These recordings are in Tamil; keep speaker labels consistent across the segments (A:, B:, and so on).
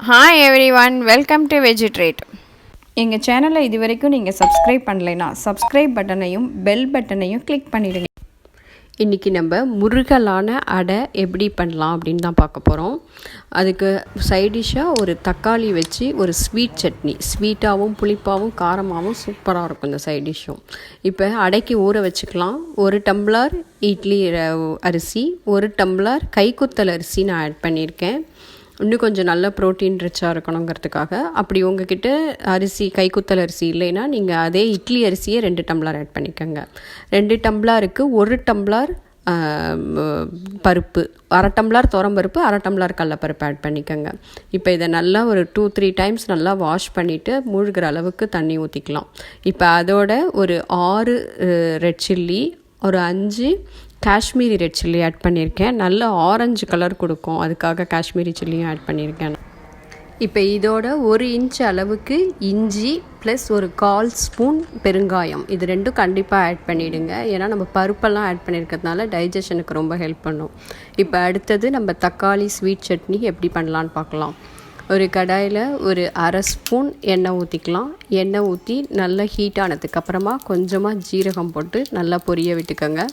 A: Hi everyone, welcome to veggie treat. எங்கள் சேனலை இது வரைக்கும் நீங்கள் சப்ஸ்கிரைப் பண்ணலைன்னா சப்ஸ்கிரைப் பட்டனையும் பெல் பட்டனையும் கிளிக் பண்ணிவிடுங்க. இன்றைக்கி நம்ம முருகலான அடை எப்படி பண்ணலாம் அப்படின்னு தான் பார்க்க போகிறோம். அதுக்கு சைடிஷ்ஷாக ஒரு தக்காளி வச்சு ஒரு ஸ்வீட் சட்னி, ஸ்வீட்டாகவும் புளிப்பாகவும் காரமாகவும் சூப்பராக இருக்கும் இந்த சைடிஷ்ஷும். இப்போ அடைக்கு ஊற வச்சுக்கலாம். 1 டம்ளர் இட்லி அரிசி, 1 டம்ளர் கைக்குத்தல் அரிசி நான் ஆட் பண்ணியிருக்கேன். இன்னும் கொஞ்சம் நல்ல ப்ரோட்டீன் ரிச்சாக இருக்கணுங்கிறதுக்காக. அப்படி உங்ககிட்ட அரிசி கைக்குத்தல் அரிசி இல்லைன்னா நீங்கள் அதே இட்லி அரிசியை 2 டம்ளர் ஆட் பண்ணிக்கோங்க. 2 டம்ளருக்கு 1 டம்ளர் பருப்பு, 1/2 டம்ளர் துவரம்பருப்பு, 1/2 டம்ளர் கடலைப்பருப்பு ஆட் பண்ணிக்கோங்க. இப்போ இதை நல்லா ஒரு 2-3 டைம்ஸ் நல்லா வாஷ் பண்ணிவிட்டு மூழ்கிற அளவுக்கு தண்ணி ஊற்றிக்கலாம். இப்போ அதோட ஒரு 6 ரெட் சில்லி, ஒரு 5 காஷ்மீரி ரெட் சில்லி ஆட் பண்ணியிருக்கேன். நல்ல ஆரஞ்சு கலர் கொடுக்கும், அதுக்காக காஷ்மீரி சில்லியும் ஆட் பண்ணியிருக்கேன். இப்போ இதோட 1 இன்ச் அளவுக்கு இஞ்சி ப்ளஸ் ஒரு 1/4 ஸ்பூன் பெருங்காயம், இது ரெண்டும் கண்டிப்பாக ஆட் பண்ணிவிடுங்க. ஏன்னா நம்ம பருப்பெல்லாம் ஆட் பண்ணியிருக்கிறதுனால டைஜஷனுக்கு ரொம்ப ஹெல்ப் பண்ணும். இப்போ அடுத்தது நம்ம தக்காளி ஸ்வீட் சட்னி எப்படி பண்ணலான்னு பார்க்கலாம். ஒரு கடாயில் ஒரு 1/2 ஸ்பூன் எண்ணெய் ஊற்றிக்கலாம். எண்ணெய் ஊற்றி நல்லா ஹீட் ஆனதுக்கப்புறமா கொஞ்சமாக ஜீரகம் போட்டு நல்லா பொரிய விட்டுக்கோங்க.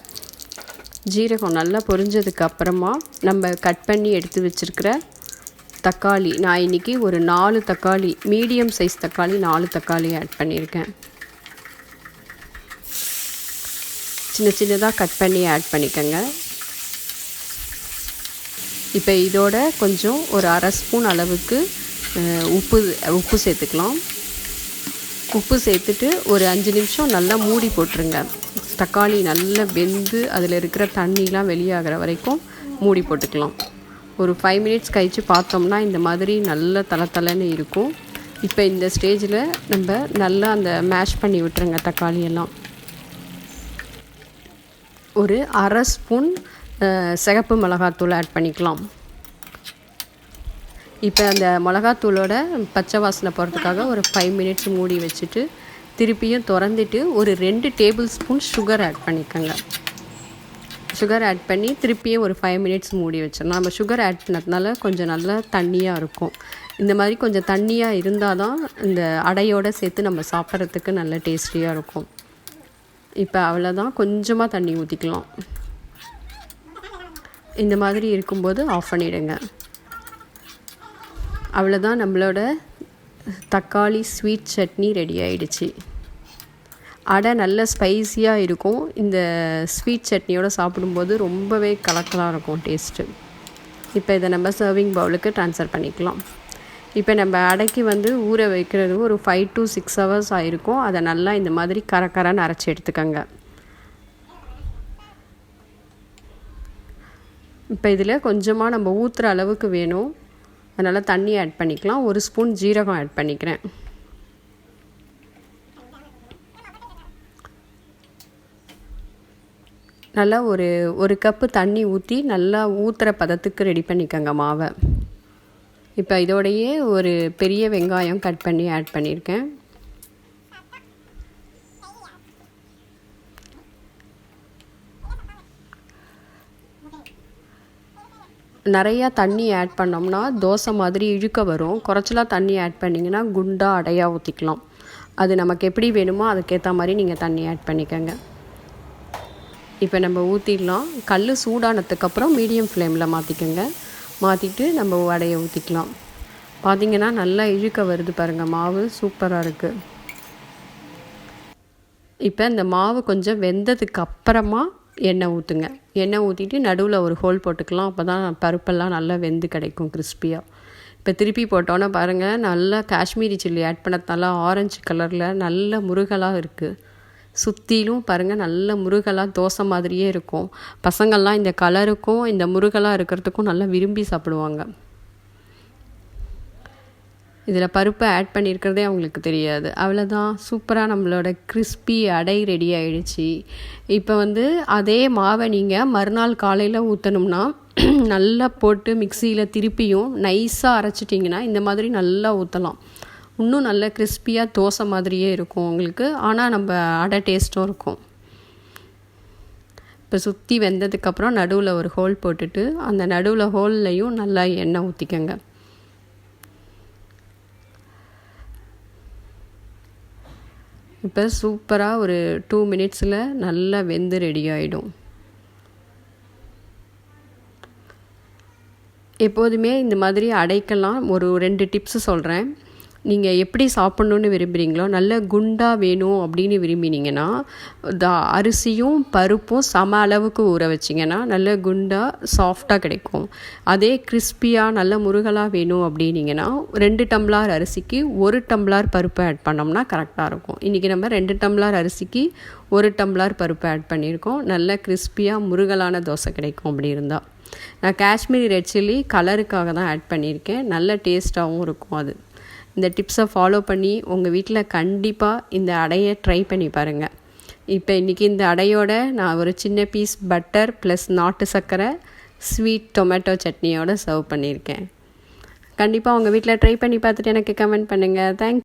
A: ஜீரகம் நல்லா பொரிஞ்சதுக்கப்புறமா நம்ம கட் பண்ணி எடுத்து வச்சுருக்கிற தக்காளி, நான் இன்றைக்கி ஒரு 4 தக்காளி, மீடியம் சைஸ் தக்காளி 4 தக்காளி ஆட் பண்ணியிருக்கேன். சின்ன சின்னதாக கட் பண்ணி ஆட் பண்ணிக்கோங்க. இப்போ இதோட கொஞ்சம் ஒரு 1/2 ஸ்பூன் அளவுக்கு உப்பு சேர்த்துக்கலாம். உப்பு சேர்த்துட்டு ஒரு 5 நிமிஷம் நல்லா மூடி போட்டுருங்க. தக்காளி நல்லா வெந்து அதில் இருக்கிற தண்ணிலாம் வெளியாகிற வரைக்கும் மூடி போட்டுக்கலாம். ஒரு 5 மினிட்ஸ் கழித்து பார்த்தோம்னா இந்த மாதிரி நல்ல தளன்னு இருக்கும். இப்போ இந்த ஸ்டேஜில் நம்ம நல்லா அந்த மேஷ் பண்ணி விட்டுருங்க தக்காளியெல்லாம். ஒரு 1/2 ஸ்பூன் சிகப்பு மிளகாத்தூள் ஆட் பண்ணிக்கலாம். இப்போ அந்த மிளகாத்தூளோட பச்சை வாசனை போகிறதுக்காக ஒரு 5 மினிட்ஸ் மூடி வச்சுட்டு திருப்பியும் திறந்துட்டு ஒரு 2 டேபிள் ஸ்பூன் சுகர் ஆட் பண்ணிக்கோங்க. சுகர் ஆட் பண்ணி திருப்பியும் ஒரு 5 மினிட்ஸ் மூடி வச்சிடலாம். நம்ம சுகர் ஆட் பண்ணதுனால கொஞ்சம் நல்லா தண்ணியாக இருக்கும். இந்த மாதிரி கொஞ்சம் தண்ணியாக இருந்தால் தான் இந்த அடையோடு சேர்த்து நம்ம சாப்பிட்றதுக்கு நல்ல டேஸ்டியாக இருக்கும். இப்போ அவ்வளோதான், கொஞ்சமாக தண்ணி ஊற்றிக்கலாம். இந்த மாதிரி இருக்கும்போது ஆஃப் பண்ணிவிடுங்க. அவ்வளோதான், நம்மளோட தக்காளி ஸ்வீட் சட்னி ரெடி ஆகிடுச்சு. அடை நல்ல ஸ்பைஸியாக இருக்கும். இந்த ஸ்வீட் சட்னியோடு சாப்பிடும்போது ரொம்பவே கலக்கலாக இருக்கும் டேஸ்ட்டு. இப்போ இதை நம்ம சர்விங் பவுலுக்கு ட்ரான்ஸ்ஃபர் பண்ணிக்கலாம். இப்போ நம்ம அடைக்கு ஊற வைக்கிறது ஒரு 5 to 6 ஹவர்ஸ் ஆகிருக்கும். அதை நல்லா இந்த மாதிரி கரன்னு அரைச்சி எடுத்துக்கோங்க. இப்போ இதில் கொஞ்சமாக நம்ம ஊற்றுற அளவுக்கு வேணும், அதனால் தண்ணி ஆட் பண்ணிக்கலாம். 1 ஸ்பூன் ஜீரகம் ஆட் பண்ணிக்கிறேன். நல்லா ஒரு கப்பு தண்ணி ஊற்றி நல்லா ஊற்றுற பதத்துக்கு ரெடி பண்ணிக்கோங்க மாவை. இப்போ இதோடையே ஒரு பெரிய வெங்காயம் கட் பண்ணி ஆட் பண்ணியிருக்கேன். நிறையா தண்ணி ஆட் பண்ணோம்னா தோசை மாதிரி இழுக்க வரும். குறைச்சலாக தண்ணி ஆட் பண்ணிங்கன்னா குண்டாக அடையாக ஊற்றிக்கலாம். அது நமக்கு எப்படி வேணுமோ அதுக்கேற்ற மாதிரி நீங்கள் தண்ணி ஆட் பண்ணிக்கோங்க. இப்போ நம்ம ஊற்றிடலாம். கல் சூடானதுக்கப்புறம் மீடியம் ஃப்ளேமில் மாற்றிக்கோங்க. மாற்றிட்டு நம்ம அடையை ஊற்றிக்கலாம். பார்த்திங்கன்னா நல்லா இழுக்க வருது பாருங்கள், மாவு சூப்பராக இருக்குது. இப்போ இந்த மாவு கொஞ்சம் வெந்ததுக்கு அப்புறமா எண்ணெய் ஊற்றுங்க. எண்ணெய் ஊற்றிட்டு நடுவில் ஒரு ஹோல் போட்டுக்கலாம். அப்போ தான் பருப்பெல்லாம் நல்லா வெந்து கிடைக்கும் கிறிஸ்பியாக. இப்போ திருப்பி போட்டோன்னே பாருங்கள், நல்லா காஷ்மீரி சில்லி ஆட் பண்ணதுனால ஆரஞ்சு கலரில் நல்ல முருகலாக இருக்குது. சுற்றிலும் பாருங்கள் நல்ல முருகலாக தோசை மாதிரியே இருக்கும். பசங்கள்லாம் இந்த கலருக்கும் இந்த முருகலாக இருக்கிறதுக்கும் நல்லா விரும்பி சாப்பிடுவாங்க. இதில் பருப்பை ஆட் பண்ணியிருக்கிறதே அவங்களுக்கு தெரியாது. அவ்வளோதான், சூப்பராக நம்மளோட கிறிஸ்பி அடை ரெடி ஆகிடுச்சு. இப்போ அதே மாவை நீங்கள் மறுநாள் காலையில் ஊற்றணும்னா நல்லா போட்டு மிக்சியில் திருப்பியும் நைஸாக அரைச்சிட்டிங்கன்னா இந்த மாதிரி நல்லா ஊற்றலாம். இன்னும் நல்ல கிறிஸ்பியாக தோசை மாதிரியே இருக்கும் உங்களுக்கு. ஆனால் நம்ம அடை டேஸ்ட்டும் இருக்கும். இப்போ சுற்றி வெந்ததுக்கப்புறம் நடுவில் ஒரு ஹோல் போட்டுட்டு அந்த நடுவில் ஹோல்லையும் நல்லா எண்ணெய் ஊற்றிக்கங்க. இப்போ சூப்பராக ஒரு 2 மினிட்ஸில் நல்லா வெந்து ரெடி ஆகிடும். எப்போதுமே இந்த மாதிரி அடைக்கெல்லாம் ஒரு 2 டிப்ஸு சொல்கிறேன். நீங்கள் எப்படி சாப்பிட்ணுன்னு விரும்புகிறீங்களோ, நல்ல குண்டாக வேணும் அப்படின்னு விரும்பினீங்கன்னா அரிசியும் பருப்பும் சம அளவுக்கு ஊற வச்சிங்கன்னா நல்ல குண்டாக சாஃப்டாக கிடைக்கும். அதே கிறிஸ்பியாக நல்ல முருகலாக வேணும் அப்படின்னீங்கன்னா 2 டம்ளார் அரிசிக்கு 1 டம்ளார் பருப்பு ஆட் பண்ணோம்னா கரெக்டாக இருக்கும். இன்றைக்கி நம்ம 2 டம்ளார் அரிசிக்கு 1 டம்ளார் பருப்பு ஆட் பண்ணியிருக்கோம். நல்ல கிறிஸ்பியாக முருகலான தோசை கிடைக்கும் அப்படி இருந்தால். நான் காஷ்மீரி ரெட் சில்லி கலருக்காக தான் ஆட் பண்ணியிருக்கேன். நல்ல டேஸ்ட்டாகவும் இருக்கும் அது. இந்த டிப்ஸை ஃபாலோ பண்ணி உங்கள் வீட்டில் கண்டிப்பாக இந்த அடையை ட்ரை பண்ணி பாருங்கள். இப்போ இன்றைக்கி இந்த அடையோட நான் ஒரு சின்ன பீஸ் பட்டர் ப்ளஸ் நாட்டு சர்க்கரை ஸ்வீட் டொமேட்டோ சட்னியோடு சர்வ் பண்ணியிருக்கேன். கண்டிப்பாக உங்கள் வீட்டில் ட்ரை பண்ணி பார்த்துட்டு எனக்கு கமெண்ட் பண்ணுங்கள். தேங்க்ஸ்.